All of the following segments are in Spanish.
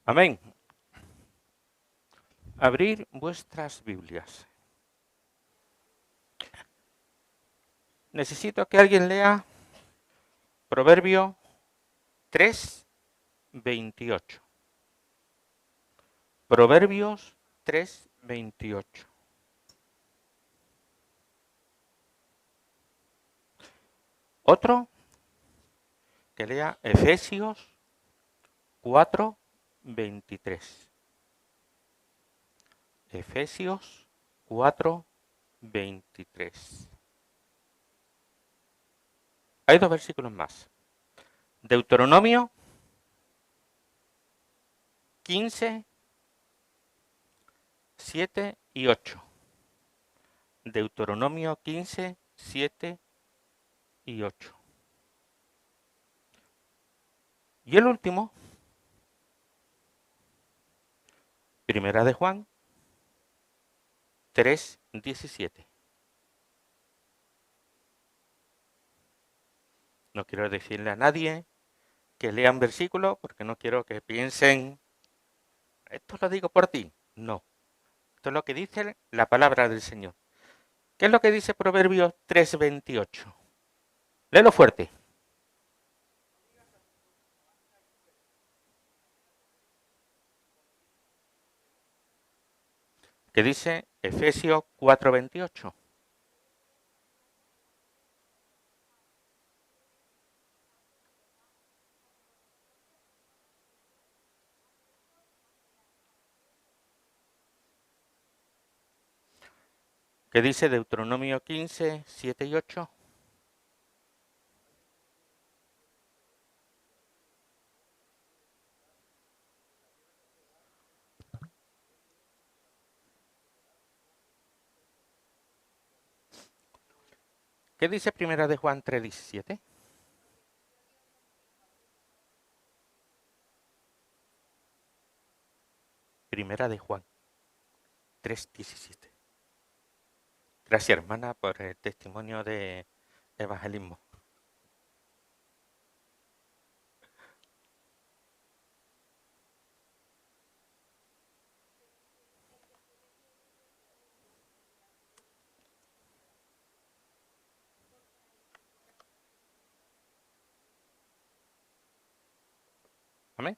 Amén. Abrir vuestras Biblias. Necesito que alguien lea Proverbio 3:28. Proverbios 3:28. Otro que lea Efesios 4:23. Efesios 4:23. Hay dos versículos más. Deuteronomio 15, 7 y 8. Deuteronomio 15, 7 y 8. Y el último, Primera de Juan 3:17. No quiero decirle a nadie que lean versículos porque no quiero que piensen, esto lo digo por ti. No, esto es lo que dice la palabra del Señor. ¿Qué es lo que dice Proverbios 3:28? Léelo fuerte. ¿Qué dice Efesios 4:28? ¿Qué dice Deuteronomio 15, 7 y 8? ¿Qué dice Primera de Juan 3:17? Primera de Juan 3:17. Gracias, hermana, por el testimonio de evangelismo. Amén.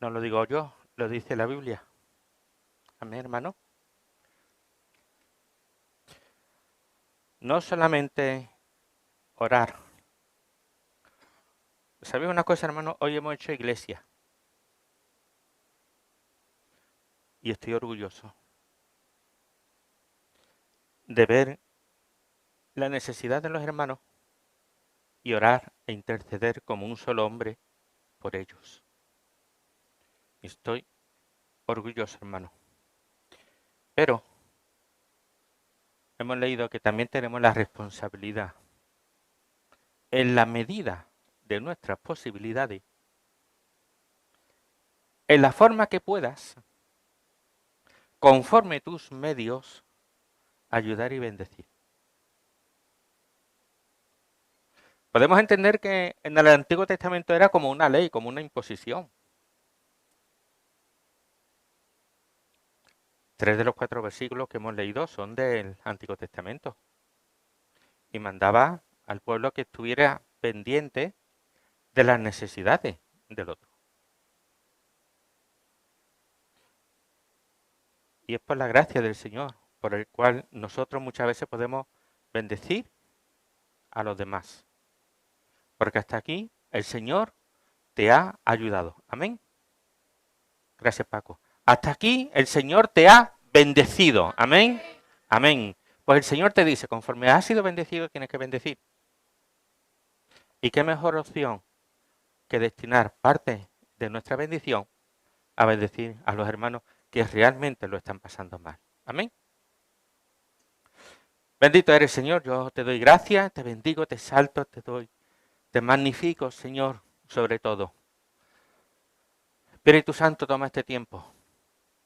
No lo digo yo, lo dice la Biblia. Amén, hermano. No solamente orar. ¿Sabéis una cosa, hermano? Hoy hemos hecho iglesia. Y estoy orgulloso de ver la necesidad de los hermanos y orar e interceder como un solo hombre por ellos. Estoy orgulloso, hermano. Pero hemos leído que también tenemos la responsabilidad, en la medida de nuestras posibilidades, en la forma que puedas, conforme tus medios, ayudar y bendecir. Podemos entender que en el Antiguo Testamento era como una ley, como una imposición. 3 de los 4 versículos que hemos leído son del Antiguo Testamento. Y mandaba al pueblo que estuviera pendiente de las necesidades del otro. Y es por la gracia del Señor, por el cual nosotros muchas veces podemos bendecir a los demás. Porque hasta aquí el Señor te ha ayudado. Amén. Gracias, Paco. Hasta aquí el Señor te ha bendecido. Amén. Amén. Pues el Señor te dice, conforme has sido bendecido, tienes que bendecir. ¿Y qué mejor opción que destinar parte de nuestra bendición a bendecir a los hermanos que realmente lo están pasando mal? Amén. Bendito eres, Señor. Yo te doy gracias, te bendigo, te exalto, te magnifico, Señor, sobre todo. Espíritu Santo, toma este tiempo.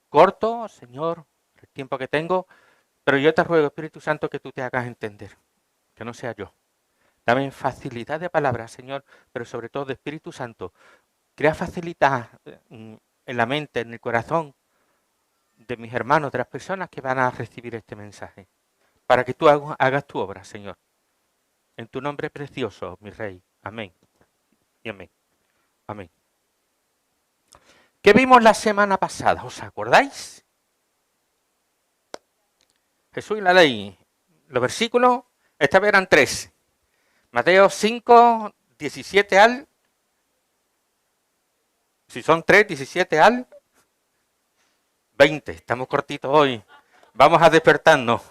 Corto, Señor, el tiempo que tengo, pero yo te ruego, Espíritu Santo, que tú te hagas entender, que no sea yo. Dame facilidad de palabra, Señor, pero sobre todo de Espíritu Santo. Crea facilidad en la mente, en el corazón de mis hermanos, de las personas que van a recibir este mensaje, para que tú hagas tu obra, Señor. En tu nombre precioso, mi Rey. Amén. Y amén. Amén. ¿Qué vimos la semana pasada? ¿Os acordáis? Jesús y la ley. Los versículos, esta vez eran 3. Mateo 5, 17 al... Si son 3, 17 al 20. Estamos cortitos hoy. Vamos a despertarnos.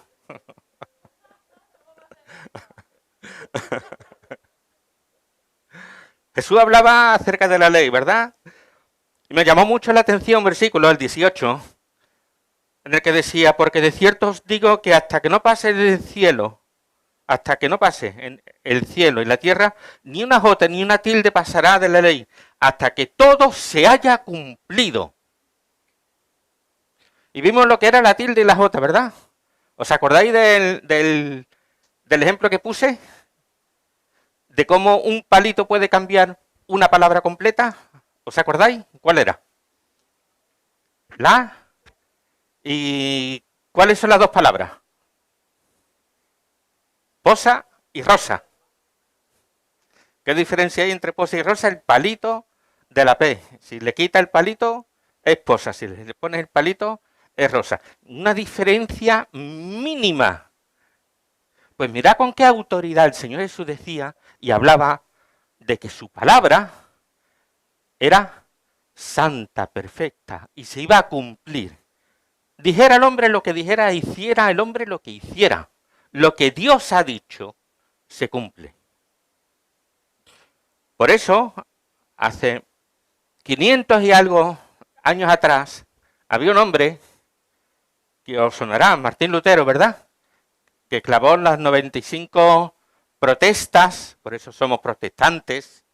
Jesús hablaba acerca de la ley, ¿verdad? Y me llamó mucho la atención versículo, el 18, en el que decía, porque de cierto os digo que hasta que no pase el cielo, hasta que no pase en el cielo y la tierra, ni una jota ni una tilde pasará de la ley, hasta que todo se haya cumplido. Y vimos lo que era la tilde y la jota, ¿verdad? ¿Os acordáis del ejemplo que puse? De cómo un palito puede cambiar una palabra completa. ¿Os acordáis? ¿Cuál era? La. ¿Y cuáles son las dos palabras? Posa y rosa. ¿Qué diferencia hay entre posa y rosa? El palito de la P. Si le quita el palito, es posa. Si le pones el palito, es rosa. Una diferencia mínima. Pues mirad con qué autoridad el Señor Jesús decía y hablaba de que su palabra era santa, perfecta, y se iba a cumplir. Dijera el hombre lo que dijera, hiciera el hombre lo que hiciera. Lo que Dios ha dicho se cumple. Por eso, hace 500 y algo años atrás, había un hombre, que os sonará, Martín Lutero, ¿verdad?, que clavó las 95 protestas, por eso somos protestantes,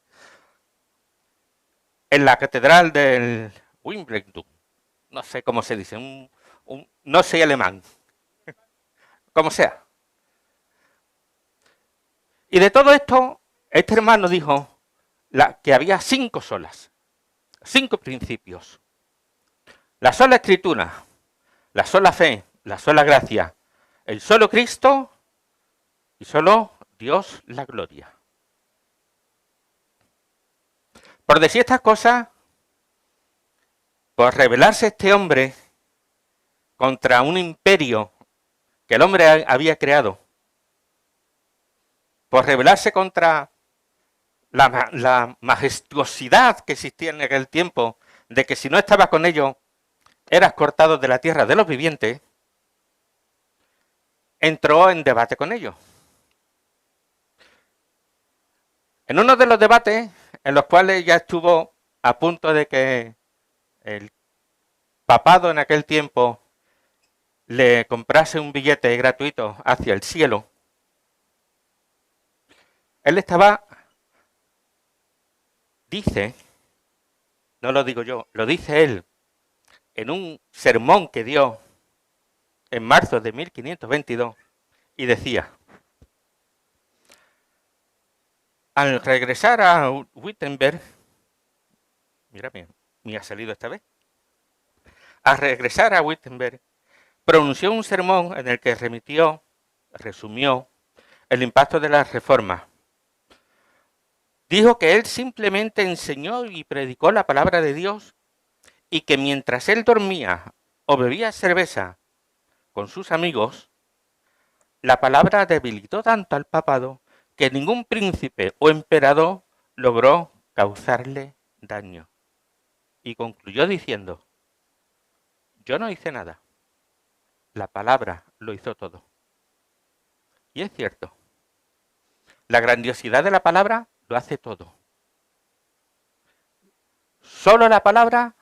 en la catedral del Wimbledon. No sé cómo se dice, no soy alemán, como sea. Y de todo esto, este hermano dijo que había 5 solas, 5 principios. La sola escritura, la sola fe, la sola gracia, el solo Cristo y solo Dios la gloria. Por decir estas cosas, por rebelarse este hombre contra un imperio que el hombre había creado, por rebelarse contra la majestuosidad que existía en aquel tiempo, de que si no estabas con ellos, eras cortado de la tierra de los vivientes, entró en debate con ellos. En uno de los debates, en los cuales ya estuvo a punto de que el papado en aquel tiempo le comprase un billete gratuito hacia el cielo, él estaba, dice, no lo digo yo, lo dice él, en un sermón que dio en marzo de 1522, y decía, al regresar a Wittenberg, mira, me ha salido esta vez, al regresar a Wittenberg, pronunció un sermón en el que resumió el impacto de la reforma. Dijo que él simplemente enseñó y predicó la palabra de Dios y que mientras él dormía o bebía cerveza con sus amigos, la palabra debilitó tanto al papado que ningún príncipe o emperador logró causarle daño. Y concluyó diciendo, yo no hice nada, la palabra lo hizo todo. Y es cierto, la grandiosidad de la palabra lo hace todo. Solo la palabra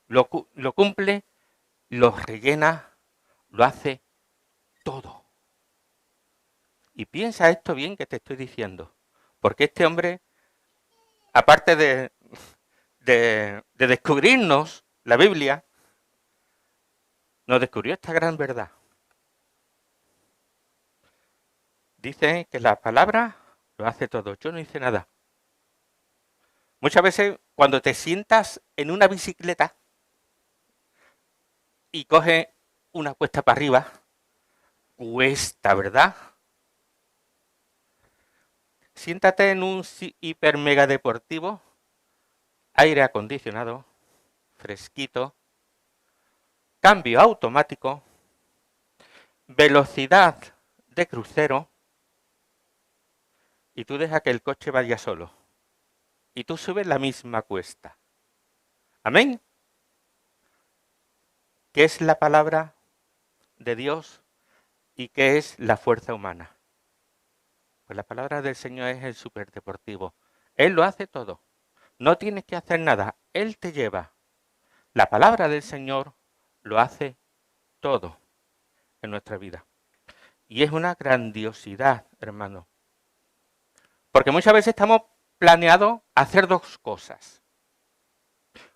lo cumple, lo rellena, lo hace todo. Y piensa esto bien que te estoy diciendo, porque este hombre, aparte de descubrirnos la Biblia, nos descubrió esta gran verdad. Dice que la palabra lo hace todo. Yo no hice nada. Muchas veces cuando te sientas en una bicicleta y coges una cuesta para arriba, cuesta, ¿verdad? Siéntate en un hiper mega deportivo, aire acondicionado, fresquito, cambio automático, velocidad de crucero, y tú dejas que el coche vaya solo. Y tú subes la misma cuesta. Amén. ¿Qué es la palabra de Dios y qué es la fuerza humana? Pues la palabra del Señor es el superdeportivo. Él lo hace todo. No tienes que hacer nada. Él te lleva. La palabra del Señor lo hace todo en nuestra vida. Y es una grandiosidad, hermano. Porque muchas veces estamos planeados a hacer dos cosas.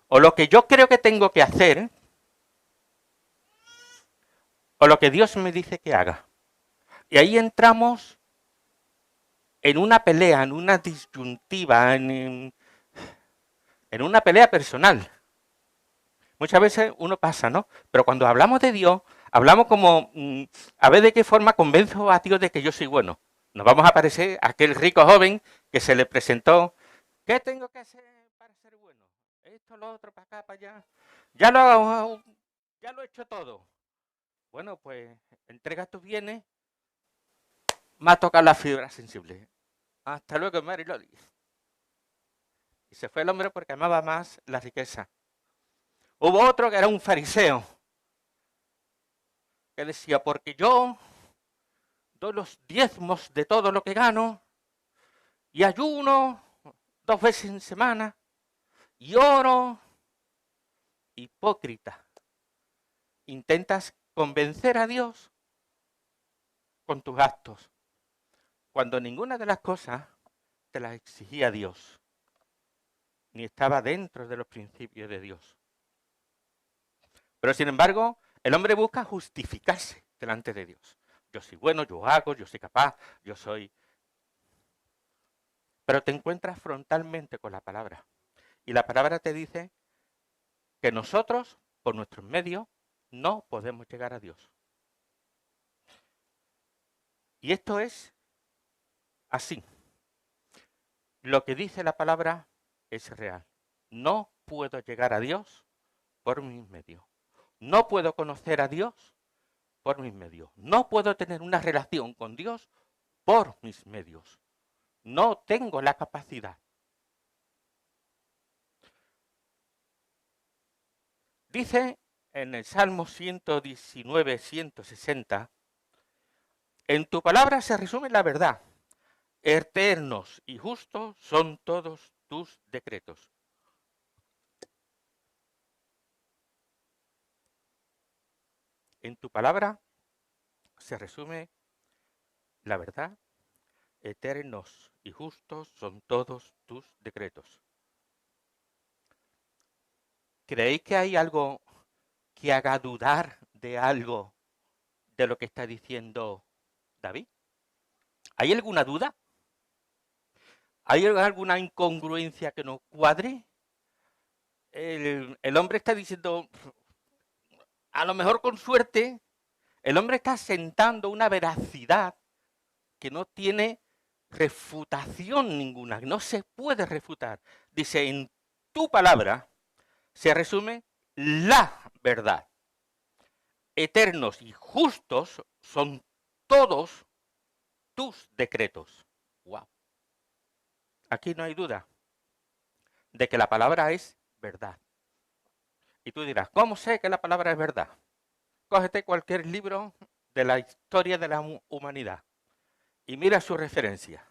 O lo que yo creo que tengo que hacer, o lo que Dios me dice que haga. Y ahí entramos en una pelea, en una disyuntiva, en una pelea personal. Muchas veces uno pasa, ¿no? Pero cuando hablamos de Dios, hablamos como, a ver de qué forma convenzo a Dios de que yo soy bueno. Nos vamos a parecer a aquel rico joven que se le presentó. ¿Qué tengo que hacer para ser bueno? Esto, lo otro, para acá, para allá. Ya lo he hecho todo. Bueno, pues entrega tus bienes, me ha tocado la fibra sensible. Hasta luego, Mary Loli. Y se fue el hombre porque amaba más la riqueza. Hubo otro que era un fariseo, que decía, porque yo doy los diezmos de todo lo que gano, y ayuno 2 veces en semana, y oro. Hipócrita. Intentas convencer a Dios con tus actos, cuando ninguna de las cosas te las exigía Dios, ni estaba dentro de los principios de Dios. Pero sin embargo, el hombre busca justificarse delante de Dios. Yo soy bueno, yo hago, yo soy capaz, yo soy... Pero te encuentras frontalmente con la palabra. Y la palabra te dice que nosotros, por nuestros medios, no podemos llegar a Dios. Y esto es así. Lo que dice la palabra es real. No puedo llegar a Dios por mis medios. No puedo conocer a Dios por mis medios. No puedo tener una relación con Dios por mis medios. No tengo la capacidad. Dice en el Salmo 119, 160, en tu palabra se resume la verdad. Eternos y justos son todos tus decretos. En tu palabra se resume la verdad. Eternos y justos son todos tus decretos. ¿Creéis que hay algo que haga dudar de algo de lo que está diciendo David? ¿Hay alguna duda? ¿Hay alguna incongruencia que no cuadre? El hombre está diciendo, a lo mejor con suerte, el hombre está sentando una veracidad que no tiene refutación ninguna, no se puede refutar. Dice, en tu palabra se resume la verdad. Eternos y justos son todos tus decretos. Wow. Aquí no hay duda de que la palabra es verdad. Y tú dirás, ¿cómo sé que la palabra es verdad? Cógete cualquier libro de la historia de la humanidad y mira su referencia.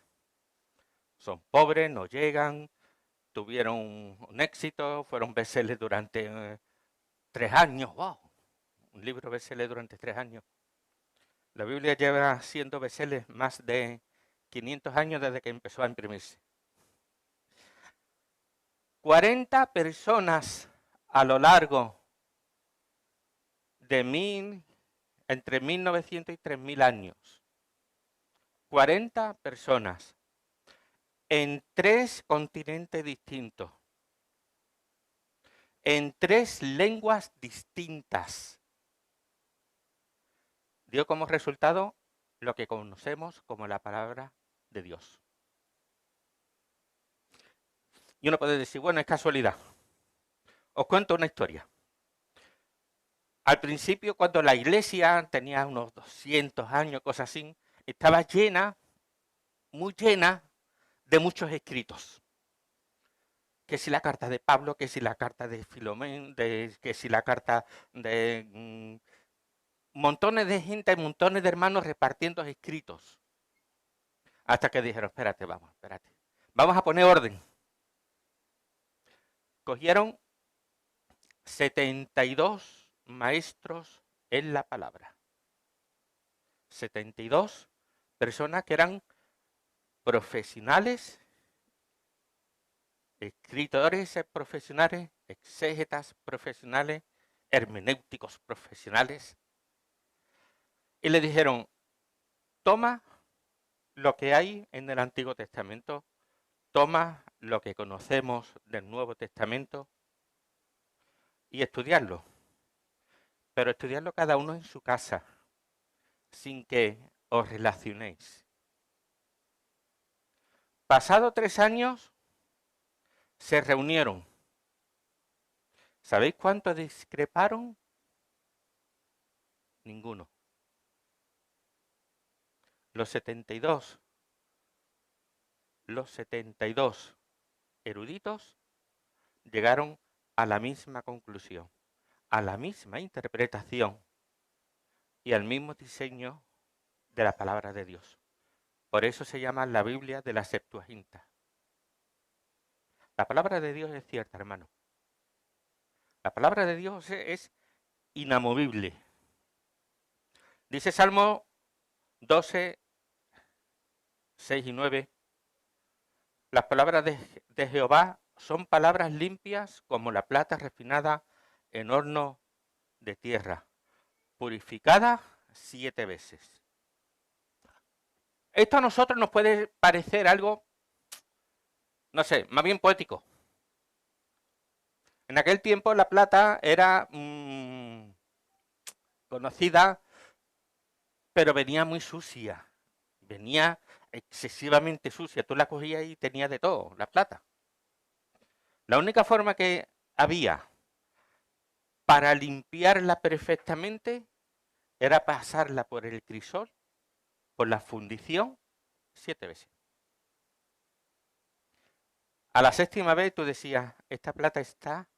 Son pobres, no llegan, tuvieron un éxito, fueron bestsellers durante 3 años. ¡Wow! Un libro bestseller durante 3 años. La Biblia lleva siendo bestseller más de 500 años desde que empezó a imprimirse. 40 personas a lo largo de entre 1900 y 3000 años. 40 personas en 3 continentes distintos, en 3 lenguas distintas. Dio como resultado lo que conocemos como la palabra de Dios. Y uno puede decir, bueno, es casualidad. Os cuento una historia. Al principio, cuando la iglesia tenía unos 200 años, cosas así, estaba llena, muy llena, de muchos escritos. Que si la carta de Pablo, que si la carta de Filomeno, que si la carta de montones de gente, montones de hermanos repartiendo escritos. Hasta que dijeron, espérate. Vamos a poner orden. Cogieron 72 maestros en la palabra. 72 personas que eran profesionales, escritores profesionales, exégetas profesionales, hermenéuticos profesionales. Y le dijeron, toma lo que hay en el Antiguo Testamento, toma lo que conocemos del Nuevo Testamento y estudiarlo. Pero estudiarlo cada uno en su casa, sin que os relacionéis. Pasado 3 años, se reunieron. ¿Sabéis cuánto discreparon? Ninguno. Los 72 eruditos llegaron a la misma conclusión, a la misma interpretación y al mismo diseño de la palabra de Dios. Por eso se llama la Biblia de la Septuaginta. La palabra de Dios es cierta, hermano. La palabra de Dios es inamovible. Dice Salmo 12, 6 y 9. Las palabras de Jehová son palabras limpias como la plata refinada en horno de tierra, purificada 7 veces. Esto a nosotros nos puede parecer algo, no sé, más bien poético. En aquel tiempo la plata era conocida, pero venía muy sucia. Venía excesivamente sucia. Tú la cogías y tenía de todo, la plata. La única forma que había para limpiarla perfectamente era pasarla por el crisol, por la fundición, 7 veces. A la 7ª vez tú decías, esta plata está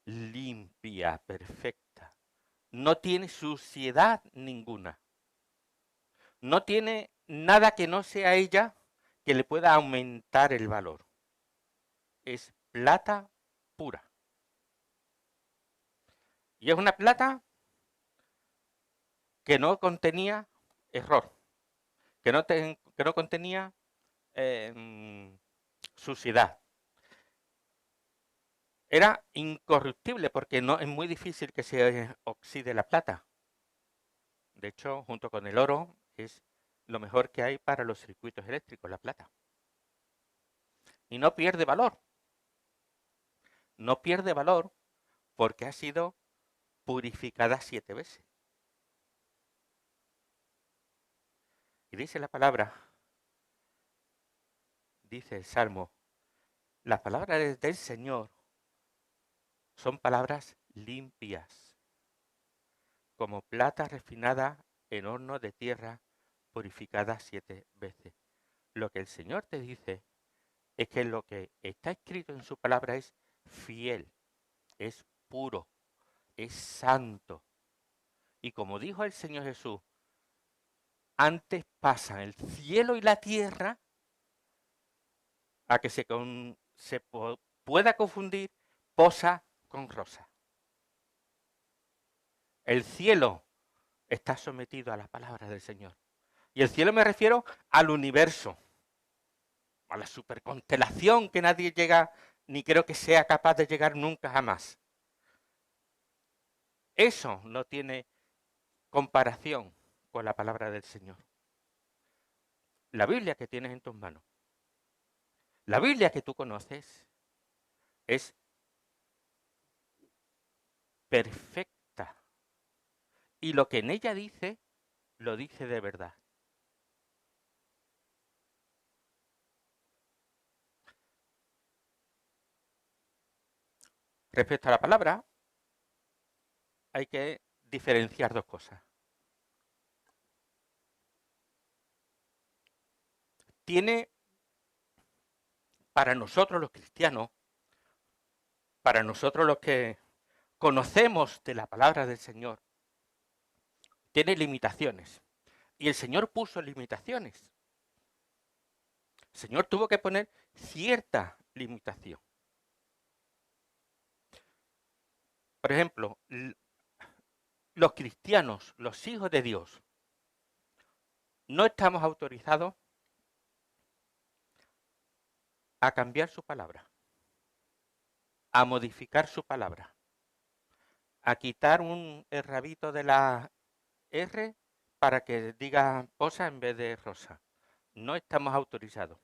limpia, perfecta. No tiene suciedad ninguna. No tiene nada que no sea ella que le pueda aumentar el valor. Es plata pura. Y es una plata que no contenía error, que no contenía suciedad. Era incorruptible porque no es muy difícil que se oxide la plata. De hecho, junto con el oro, es lo mejor que hay para los circuitos eléctricos, la plata. Y no pierde valor. No pierde valor porque ha sido purificada 7 veces. Y dice la palabra, dice el Salmo, las palabras del Señor son palabras limpias, como plata refinada en horno de tierra, purificada 7 veces. Lo que el Señor te dice es que lo que está escrito en su palabra es fiel, es puro, es santo. Y como dijo el Señor Jesús, antes pasan el cielo y la tierra a que se pueda confundir posa con rosa. El cielo está sometido a la palabra del Señor. Y el cielo me refiero al universo, a la superconstelación que nadie llega, ni creo que sea capaz de llegar nunca jamás. Eso no tiene comparación con la palabra del Señor. La Biblia que tienes en tus manos La Biblia que tú conoces es perfecta y lo que en ella dice, lo dice de verdad. Respecto a la palabra, hay que diferenciar dos cosas. Tiene para nosotros los cristianos, para nosotros los que conocemos de la palabra del Señor, tiene limitaciones. Y el Señor puso limitaciones. El Señor tuvo que poner cierta limitación. Por ejemplo, los cristianos, los hijos de Dios, no estamos autorizados a cambiar su palabra, a modificar su palabra, a quitar el rabito de la R para que diga posa en vez de rosa. No estamos autorizados.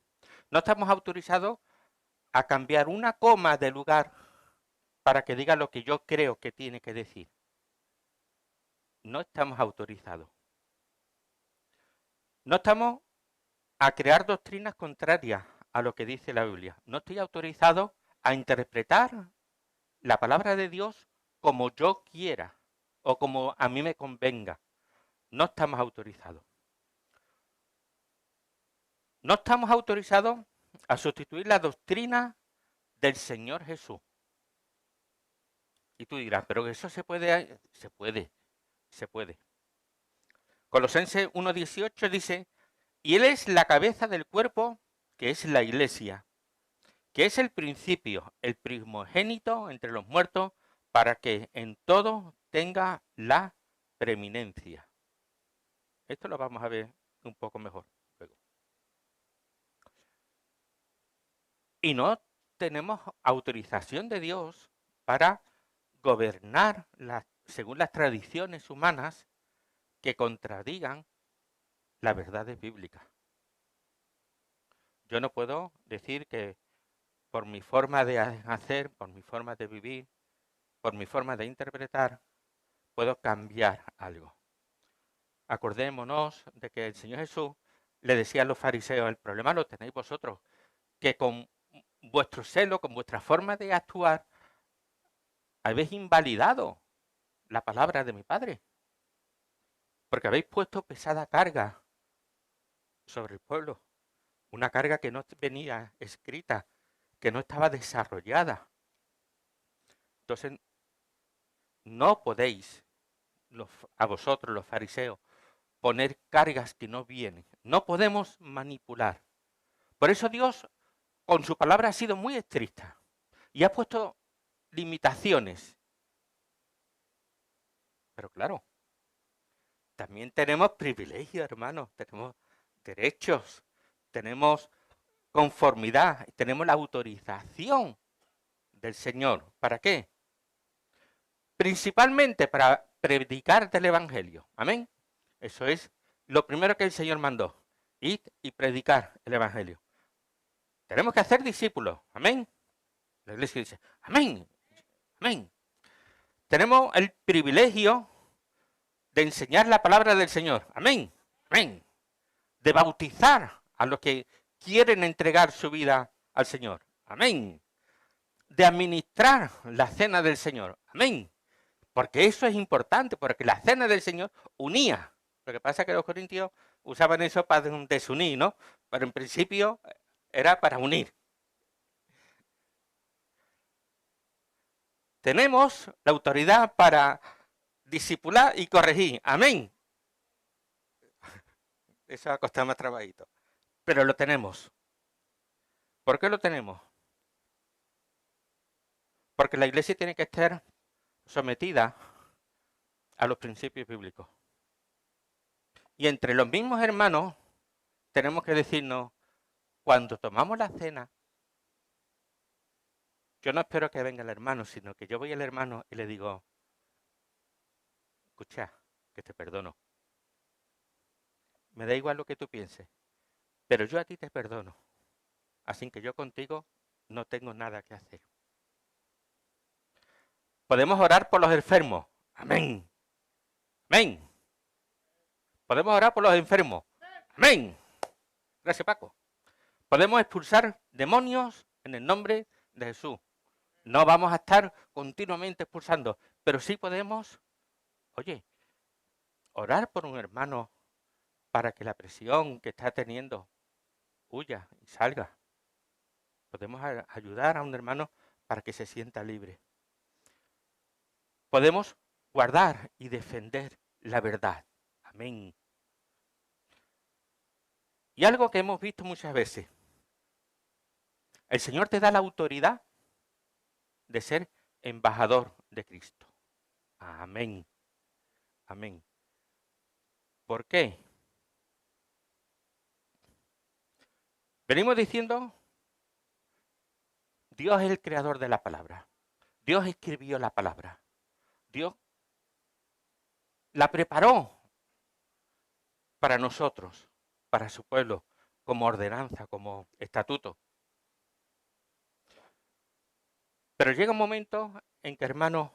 No estamos autorizados a cambiar una coma de lugar para que diga lo que yo creo que tiene que decir. No estamos autorizados. No estamos a crear doctrinas contrarias a lo que dice la Biblia. No estoy autorizado a interpretar la palabra de Dios como yo quiera o como a mí me convenga. No estamos autorizados. No estamos autorizados a sustituir la doctrina del Señor Jesús. Y tú dirás, pero eso se puede, se puede. Colosenses 1:18 dice, y Él es la cabeza del cuerpo, que es la iglesia, que es el principio, el primogénito entre los muertos, para que en todo tenga la preeminencia. Esto lo vamos a ver un poco mejor luego. Y no tenemos autorización de Dios para gobernar según las tradiciones humanas que contradigan las verdades bíblicas. Yo no puedo decir que por mi forma de hacer, por mi forma de vivir, por mi forma de interpretar, puedo cambiar algo. Acordémonos de que el Señor Jesús le decía a los fariseos, el problema lo tenéis vosotros, que con vuestro celo, con vuestra forma de actuar, habéis invalidado la palabra de mi Padre, porque habéis puesto pesada carga sobre el pueblo, una carga que no venía escrita, que no estaba desarrollada. Entonces, no podéis, a vosotros los fariseos, poner cargas que no vienen. No podemos manipular. Por eso Dios, con su palabra, ha sido muy estricta y ha puesto limitaciones. Pero claro, también tenemos privilegios, hermanos, tenemos derechos, tenemos conformidad, tenemos la autorización del Señor. ¿Para qué? Principalmente para predicar del Evangelio. Amén. Eso es lo primero que el Señor mandó. Id y predicar el Evangelio. Tenemos que hacer discípulos. Amén. La iglesia dice, amén, amén. Tenemos el privilegio de enseñar la palabra del Señor. Amén, amén. De bautizar a los que quieren entregar su vida al Señor. Amén. De administrar la cena del Señor. Amén. Porque eso es importante, porque la cena del Señor unía. Lo que pasa es que los corintios usaban eso para desunir, ¿no? Pero en principio era para unir. Tenemos la autoridad para discipular y corregir. Amén. Eso va a costar más trabajito. Pero lo tenemos. ¿Por qué lo tenemos? Porque la iglesia tiene que estar sometida a los principios bíblicos. Y entre los mismos hermanos tenemos que decirnos, cuando tomamos la cena, yo no espero que venga el hermano, sino que yo voy al hermano y le digo, escucha, que te perdono. Me da igual lo que tú pienses, pero yo a ti te perdono. Así que yo contigo no tengo nada que hacer. Podemos orar por los enfermos. Amén. Amén. Podemos orar por los enfermos. Amén. Gracias, Paco. Podemos expulsar demonios en el nombre de Jesús. No vamos a estar continuamente expulsando, pero sí podemos, oye, orar por un hermano para que la presión que está teniendo huya y salga. Podemos ayudar a un hermano para que se sienta libre. Podemos guardar y defender la verdad. Amén. Y algo que hemos visto muchas veces. El Señor te da la autoridad de ser embajador de Cristo. Amén. Amén. ¿Por qué? Venimos diciendo, Dios es el creador de la palabra. Dios escribió la palabra. Dios la preparó para nosotros, para su pueblo, como ordenanza, como estatuto. Pero llega un momento en que, hermano,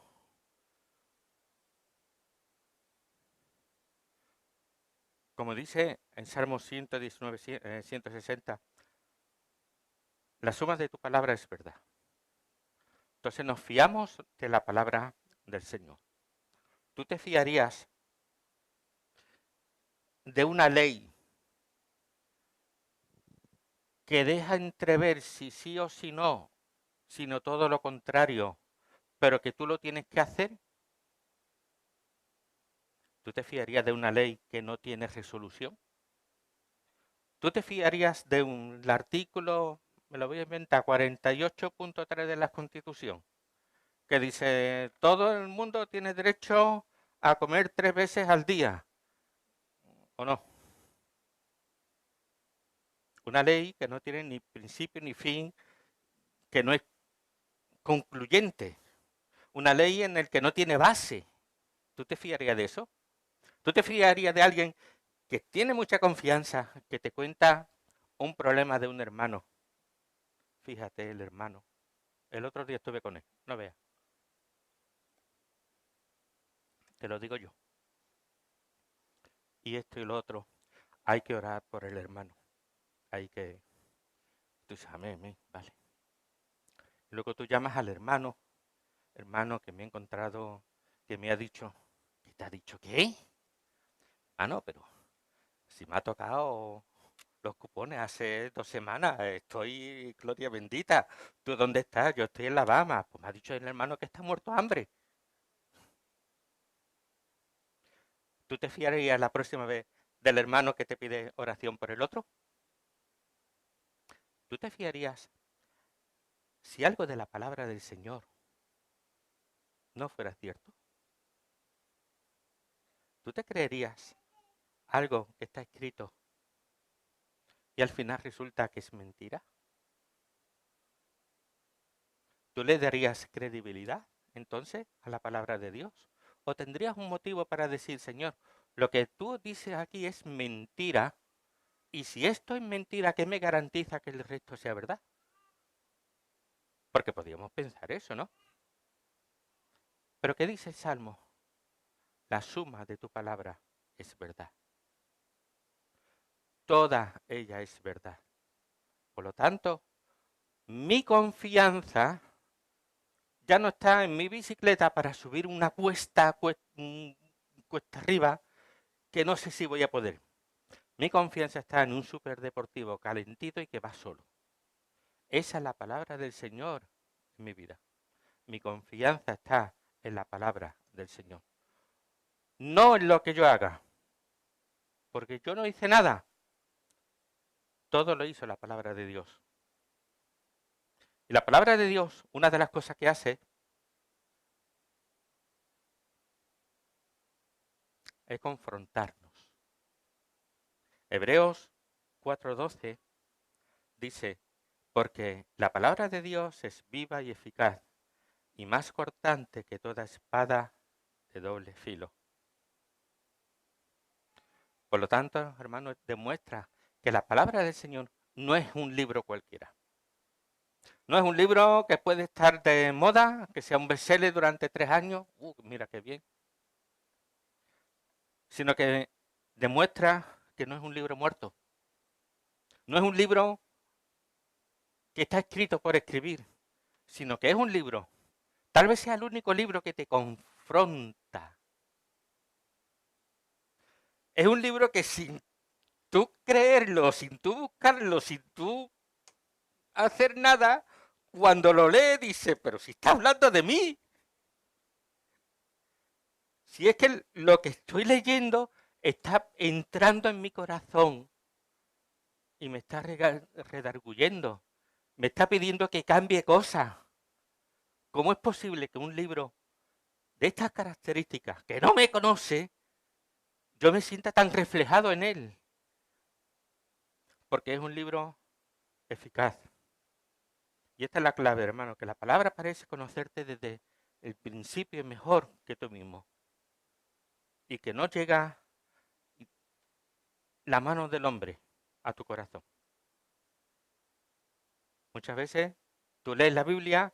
como dice en Salmo 119, 160, la suma de tu palabra es verdad. Entonces nos fiamos de la palabra del Señor. ¿Tú te fiarías de una ley que deja entrever si sí o si no, sino todo lo contrario, pero que tú lo tienes que hacer? ¿Tú te fiarías de una ley que no tiene resolución? ¿Tú te fiarías de un artículo, me lo voy a inventar, 48.3 de la Constitución, que dice todo el mundo tiene derecho a comer 3 veces al día? ¿O no? Una ley que no tiene ni principio ni fin, que no es concluyente. Una ley en la que no tiene base. ¿Tú te fiarías de eso? ¿Tú te fiarías de alguien que tiene mucha confianza, que te cuenta un problema de un hermano? Fíjate, el hermano. El otro día estuve con él, no veas. Te lo digo yo. Y esto y lo otro. Hay que orar por el hermano. Hay que... Tú dices, amén, vale. Y luego tú llamas al hermano. Hermano que me he encontrado, que me ha dicho... ¿Qué te ha dicho? ¿Qué? Ah, no, pero si me ha tocado los cupones hace 2 semanas, estoy, gloria bendita. ¿Tú dónde estás? Yo estoy en La Bahama. Pues me ha dicho el hermano que está muerto de hambre. ¿Tú te fiarías la próxima vez del hermano que te pide oración por el otro? ¿Tú te fiarías si algo de la palabra del Señor no fuera cierto? ¿Tú te creerías algo que está escrito y al final resulta que es mentira? ¿Tú le darías credibilidad entonces a la palabra de Dios? ¿O tendrías un motivo para decir, Señor, lo que tú dices aquí es mentira, y si esto es mentira, ¿qué me garantiza que el resto sea verdad? Porque podríamos pensar eso, ¿no? Pero ¿qué dice el Salmo? La suma de tu palabra es verdad. Toda ella es verdad. Por lo tanto, mi confianza ya no está en mi bicicleta para subir una cuesta arriba, que no sé si voy a poder. Mi confianza está en un superdeportivo calentito y que va solo. Esa es la palabra del Señor en mi vida. Mi confianza está en la palabra del Señor. No en lo que yo haga, porque yo no hice nada. Todo lo hizo la palabra de Dios. Y la palabra de Dios, una de las cosas que hace es confrontarnos. Hebreos 4:12 dice, porque la palabra de Dios es viva y eficaz, y más cortante que toda espada de doble filo. Por lo tanto, hermanos, demuestra que la palabra del Señor no es un libro cualquiera. No es un libro que puede estar de moda, que sea un bestseller durante 3 años. Mira qué bien. Sino que demuestra que no es un libro muerto. No es un libro que está escrito por escribir, sino que es un libro. Tal vez sea el único libro que te confronta. Es un libro que sin tú creerlo, sin tú buscarlo, sin tú hacer nada, cuando lo lee dice, pero si está hablando de mí. Si es que lo que estoy leyendo está entrando en mi corazón y me está redarguyendo, me está pidiendo que cambie cosas. ¿Cómo es posible que un libro de estas características, que no me conoce, yo me sienta tan reflejado en él? Porque es un libro eficaz. Y esta es la clave, hermano, que la palabra parece conocerte desde el principio mejor que tú mismo. Y que no llega la mano del hombre a tu corazón. Muchas veces tú lees la Biblia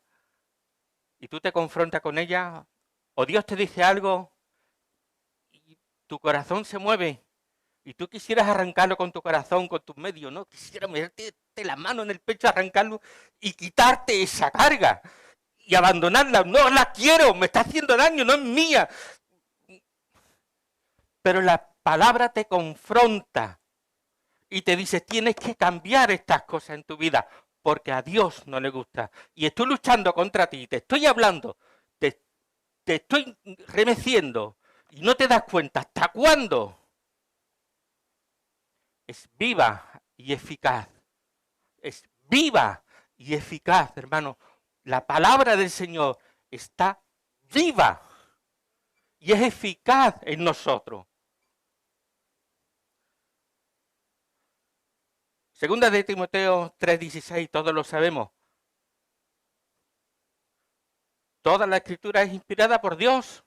y tú te confrontas con ella, o Dios te dice algo y tu corazón se mueve y tú quisieras arrancarlo con tu corazón, con tus medios, ¿no? Quisieras meterte la mano en el pecho, arrancarlo y quitarte esa carga y abandonarla. No la quiero, me está haciendo daño, no es mía. Pero la palabra te confronta y te dice, tienes que cambiar estas cosas en tu vida, porque a Dios no le gusta. Y estoy luchando contra ti, te estoy hablando, te, te estoy remeciendo y no te das cuenta. ¿Hasta cuándo? Es viva y eficaz. Es viva y eficaz, hermano. La palabra del Señor está viva y es eficaz en nosotros. Segunda de Timoteo 3:16, todos lo sabemos. Toda la escritura es inspirada por Dios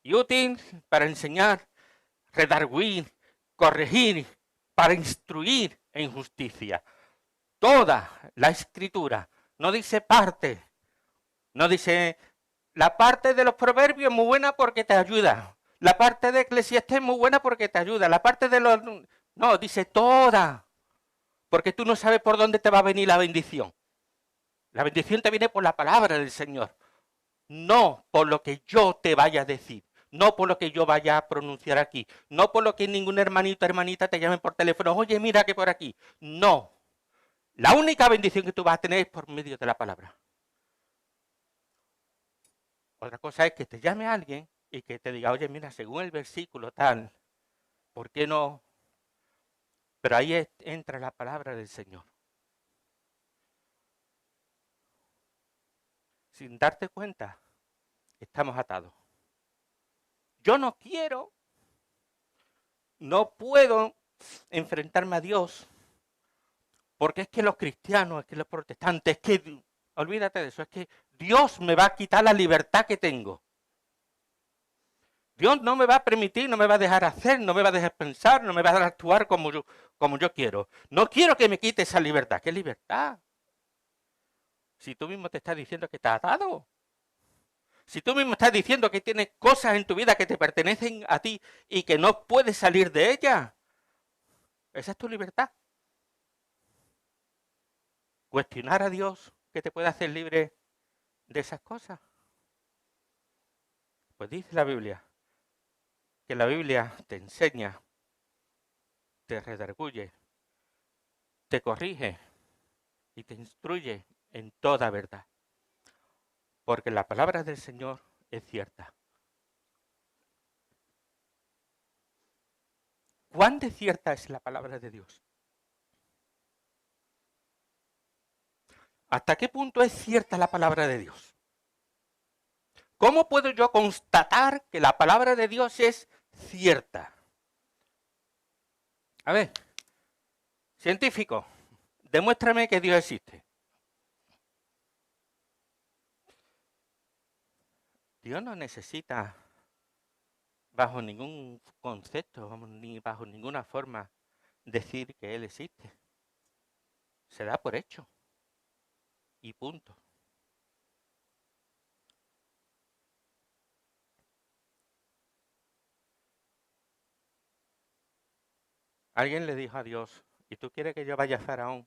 y útil para enseñar, redarguir, corregir, para instruir en justicia. Toda la escritura, no dice parte, no dice la parte de los proverbios es muy buena porque te ayuda, la parte de Eclesiastés es muy buena porque te ayuda, la parte de los... No, dice toda, porque tú no sabes por dónde te va a venir la bendición. La bendición te viene por la palabra del Señor, no por lo que yo te vaya a decir, no por lo que yo vaya a pronunciar aquí, no por lo que ningún hermanito o hermanita te llame por teléfono, oye, mira que por aquí. No, la única bendición que tú vas a tener es por medio de la palabra. Otra cosa es que te llame alguien y que te diga, oye, mira, según el versículo tal, ¿por qué no? Pero ahí entra la palabra del Señor. Sin darte cuenta, estamos atados. Yo no quiero, no puedo enfrentarme a Dios, porque es que los cristianos, es que los protestantes, es que, olvídate de eso, es que Dios me va a quitar la libertad que tengo. Dios no me va a permitir, no me va a dejar hacer, no me va a dejar pensar, no me va a dejar actuar como yo quiero. No quiero que me quite esa libertad. ¿Qué libertad? Si tú mismo te estás diciendo que estás atado. Si tú mismo estás diciendo que tienes cosas en tu vida que te pertenecen a ti y que no puedes salir de ellas. Esa es tu libertad. Cuestionar a Dios que te puede hacer libre de esas cosas. Pues dice la Biblia que la Biblia te enseña, te redarguye, te corrige y te instruye en toda verdad. Porque la palabra del Señor es cierta. ¿Cuán de cierta es la palabra de Dios? ¿Hasta qué punto es cierta la palabra de Dios? ¿Cómo puedo yo constatar que la palabra de Dios es cierta? A ver, científico, demuéstrame que Dios existe. Dios no necesita, bajo ningún concepto, ni bajo ninguna forma, decir que Él existe. Se da por hecho. y punto. Alguien le dijo a Dios, ¿y tú quieres que yo vaya a Faraón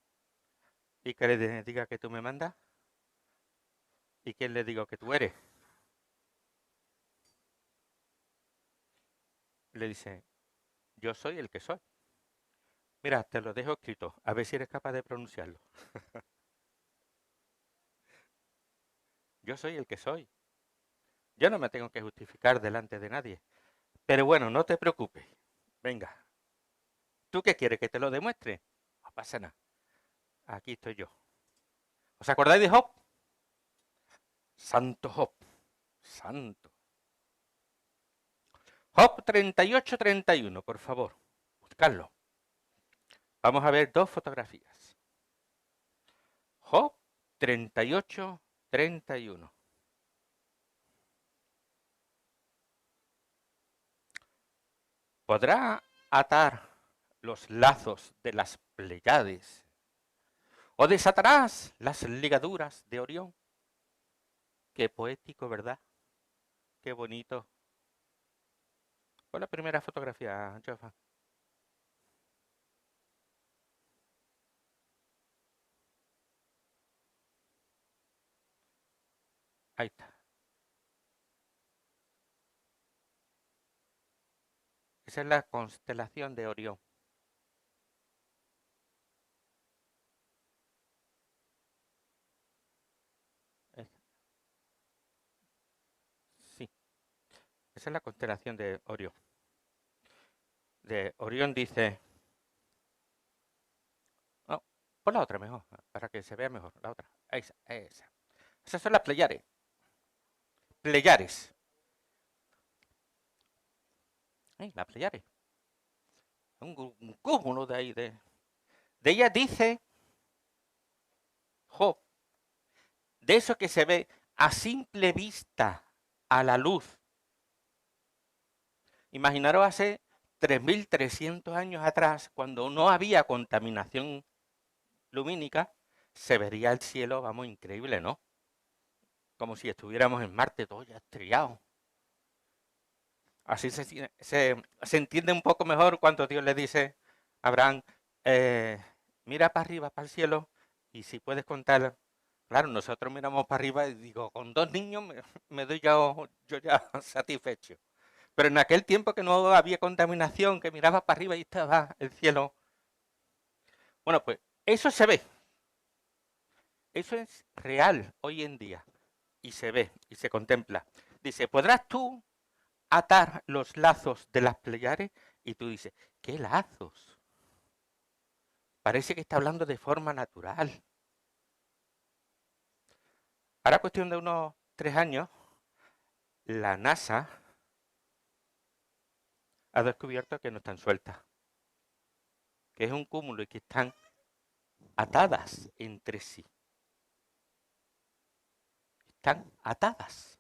y que le diga que tú me mandas? ¿Y quién le digo que tú eres? Le dice, yo soy el que soy. Mira, te lo dejo escrito, a ver si eres capaz de pronunciarlo. Yo soy el que soy. Yo no me tengo que justificar delante de nadie. Pero bueno, no te preocupes. Venga, ¿tú qué quieres? ¿Que te lo demuestre? No pasa nada. Aquí estoy yo. ¿Os acordáis de Job? Santo Job. Santo. Job 38-31, por favor. Buscadlo. Vamos a ver dos fotografías. Job 38-31. ¿Podrá atar los lazos de las Pléyades? ¿O desatarás las ligaduras de Orión? Qué poético, ¿verdad? Qué bonito. Fue la primera fotografía, Jofa. Ahí está. Esa es la constelación de Orión. Sí, esa es la constelación de Orión. De Orión dice... No, pon la otra mejor, para que se vea mejor. La otra. Esa, esa. Esas son las Pleiades. Pleiades. Las Pleiades. Un cúmulo de ahí. De ella dice Job, de eso que se ve a simple vista, a la luz. Imaginaros hace 3.300 años atrás, cuando no había contaminación lumínica, se vería el cielo, vamos, increíble, ¿no? Como si estuviéramos en Marte, todo ya estrellado. Así se entiende un poco mejor cuando Dios le dice a Abraham, mira para arriba, para el cielo, y si puedes contar. Claro, nosotros miramos para arriba y digo, con 2 niños me doy yo ya satisfecho. Pero en aquel tiempo que no había contaminación, que miraba para arriba y estaba el cielo. Bueno, pues eso se ve. Eso es real hoy en día. Y se ve y se contempla. Dice, ¿podrás tú atar los lazos de las Pleiades? Y tú dices, ¿qué lazos? Parece que está hablando de forma natural. Ahora, cuestión de unos 3 años, la NASA ha descubierto que no están sueltas, que es un cúmulo y que están atadas entre sí. Están atadas.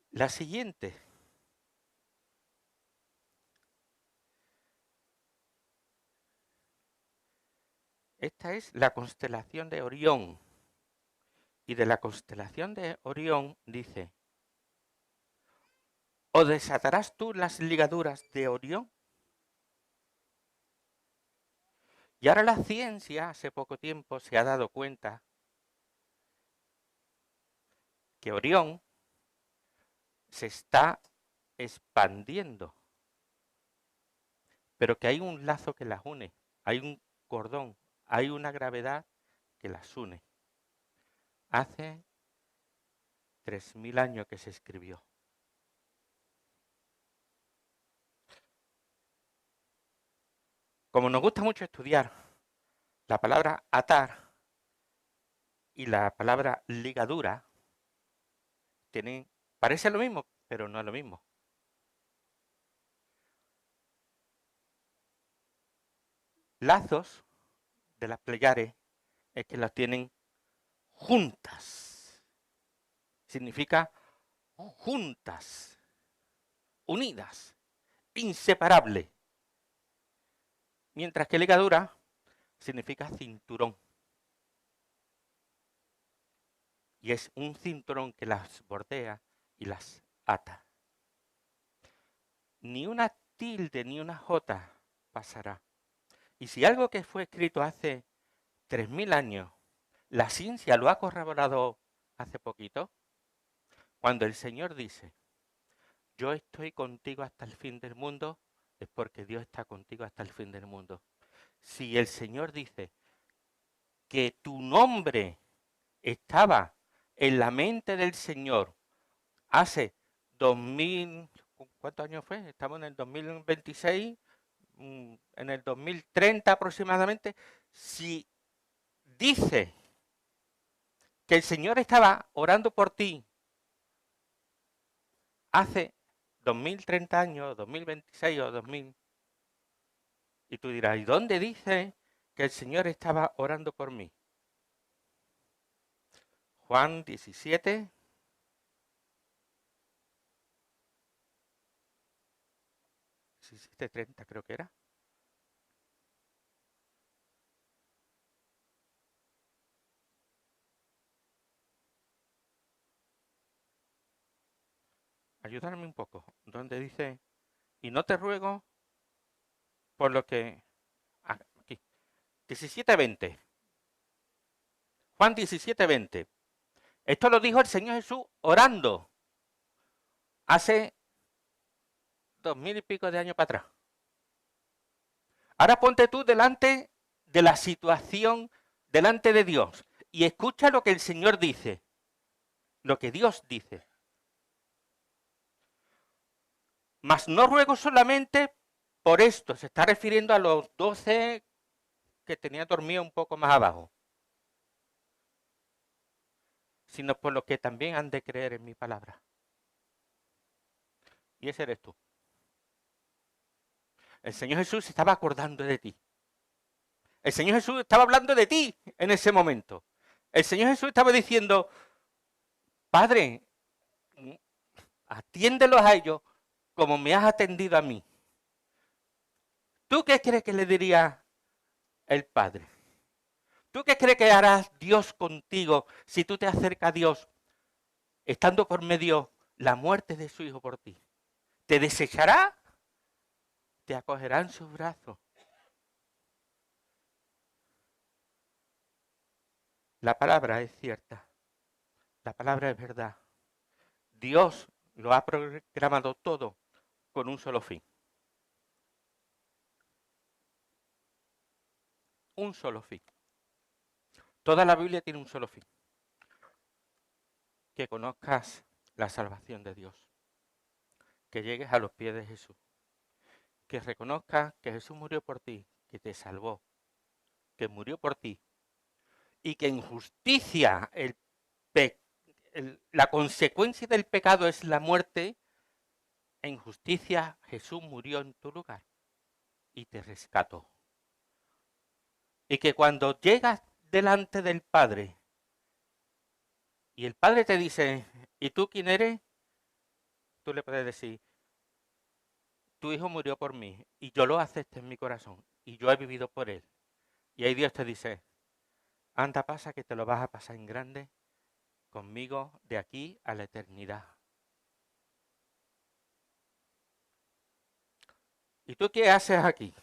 La siguiente. Esta es la constelación de Orión. Y de la constelación de Orión dice, ¿o desatarás tú las ligaduras de Orión? Y ahora la ciencia hace poco tiempo se ha dado cuenta que Orión se está expandiendo, pero que hay un lazo que las une, hay un cordón, hay una gravedad que las une. Hace 3.000 años que se escribió. Como nos gusta mucho estudiar la palabra atar y la palabra ligadura, parece lo mismo, pero no es lo mismo. Lazos de las Pleiades es que las tienen juntas. Significa juntas, unidas, inseparables. Mientras que ligadura significa cinturón. Y es un cinturón que las bordea y las ata. Ni una tilde ni una jota pasará. Y si algo que fue escrito hace 3000 años, la ciencia lo ha corroborado hace poquito, cuando el Señor dice, yo estoy contigo hasta el fin del mundo, es porque Dios está contigo hasta el fin del mundo. Si el Señor dice que tu nombre estaba en la mente del Señor hace 2000, ¿cuántos años fue? Estamos en el 2026, en el 2030 aproximadamente. Si dice que el Señor estaba orando por ti hace 2030 años, 2026 o 2000, y tú dirás, ¿y dónde dice que el Señor estaba orando por mí? Juan 17, 17:30 creo que era. Ayudarme un poco. Donde dice, y no te ruego por lo que... Aquí, 17:20. Juan 17:20. Esto lo dijo el Señor Jesús orando hace 2000 y pico de años para atrás. Ahora ponte tú delante de la situación, delante de Dios, y escucha lo que el Señor dice, lo que Dios dice. Mas no ruego solamente por esto, se está refiriendo a los 12 que tenía dormido un poco más abajo, sino por lo que también han de creer en mi palabra. Y ese eres tú. El Señor Jesús se estaba acordando de ti. El Señor Jesús estaba hablando de ti en ese momento. El Señor Jesús estaba diciendo, Padre, atiéndelos a ellos como me has atendido a mí. ¿Tú qué crees que le diría el Padre? ¿Tú qué crees que hará Dios contigo si tú te acercas a Dios estando por medio la muerte de su Hijo por ti? ¿Te desechará? ¿Te acogerá en sus brazos? La palabra es cierta. La palabra es verdad. Dios lo ha programado todo con un solo fin. Un solo fin. Toda la Biblia tiene un solo fin. Que conozcas la salvación de Dios. Que llegues a los pies de Jesús. Que reconozcas que Jesús murió por ti, que te salvó, que murió por ti. Y que en justicia la consecuencia del pecado es la muerte. En justicia Jesús murió en tu lugar y te rescató. Y que cuando llegas delante del Padre y el Padre te dice, ¿y tú quién eres? Tú le puedes decir, tu hijo murió por mí y yo lo acepto en mi corazón y yo he vivido por él. Y ahí Dios te dice, anda, pasa que te lo vas a pasar en grande conmigo de aquí a la eternidad. ¿Y tú qué haces aquí?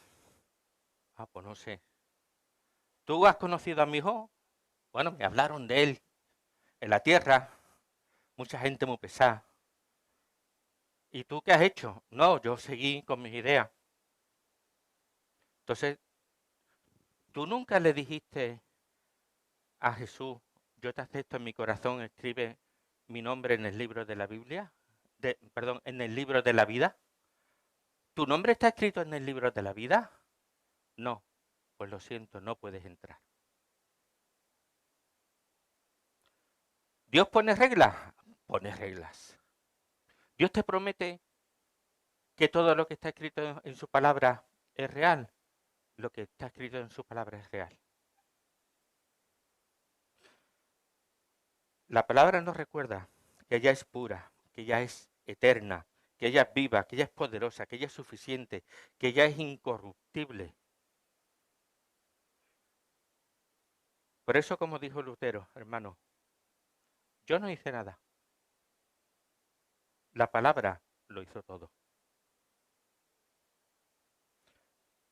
Ah, pues no sé. ¿Tú has conocido a mi hijo? Bueno, me hablaron de él en la tierra, mucha gente muy pesada. ¿Y tú qué has hecho? No, yo seguí con mis ideas. Entonces, tú nunca le dijiste a Jesús, yo te acepto en mi corazón, escribe mi nombre en el libro de la Biblia, perdón, en el libro de la vida. ¿Tu nombre está escrito en el libro de la vida? No, pues lo siento, no puedes entrar. ¿Dios pone reglas? Pone reglas. ¿Dios te promete que todo lo que está escrito en su palabra es real? Lo que está escrito en su palabra es real. La palabra nos recuerda que ella es pura, que ella es eterna, que ella es viva, que ella es poderosa, que ella es suficiente, que ella es incorruptible. Por eso, como dijo Lutero, hermano, yo no hice nada. La palabra lo hizo todo.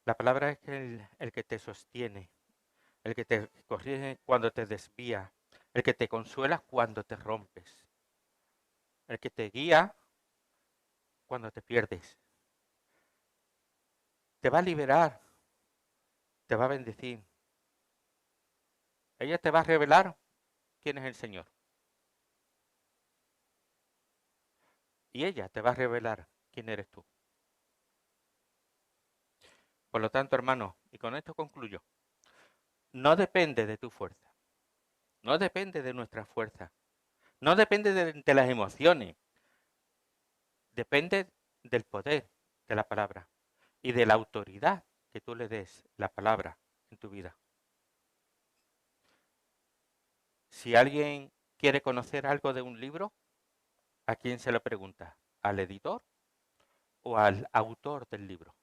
La palabra es el que te sostiene, el que te corrige cuando te desvía, el que te consuela cuando te rompes, el que te guía cuando te pierdes. Te va a liberar, te va a bendecir. Ella te va a revelar quién es el Señor. Y ella te va a revelar quién eres tú. Por lo tanto, hermano, y con esto concluyo, no depende de tu fuerza, no depende de nuestra fuerza, no depende de las emociones, depende del poder de la palabra y de la autoridad que tú le des la palabra en tu vida. Si alguien quiere conocer algo de un libro, ¿a quién se lo pregunta? ¿Al editor o al autor del libro?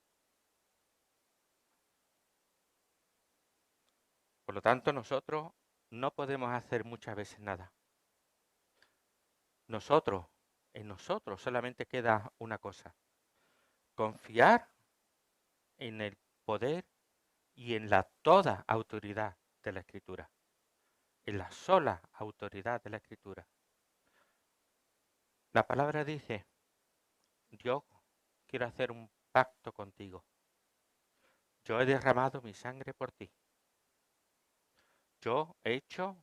Por lo tanto, nosotros no podemos hacer muchas veces nada. En nosotros solamente queda una cosa: confiar en el poder y en la toda autoridad de la Escritura, en la sola autoridad de la Escritura. La palabra dice: yo quiero hacer un pacto contigo. Yo he derramado mi sangre por ti. Yo he hecho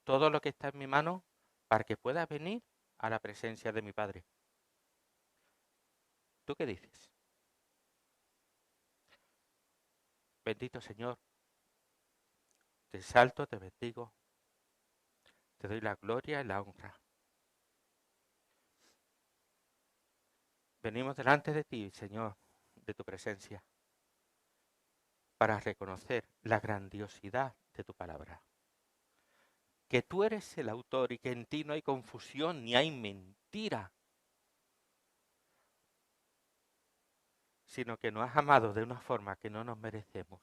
todo lo que está en mi mano para que puedas venir a la presencia de mi Padre. ¿Tú qué dices? Bendito Señor, te exalto, te bendigo, te doy la gloria y la honra. Venimos delante de ti, Señor, de tu presencia, para reconocer la grandiosidad de tu palabra. Que tú eres el autor y que en ti no hay confusión ni hay mentira, sino que nos has amado de una forma que no nos merecemos.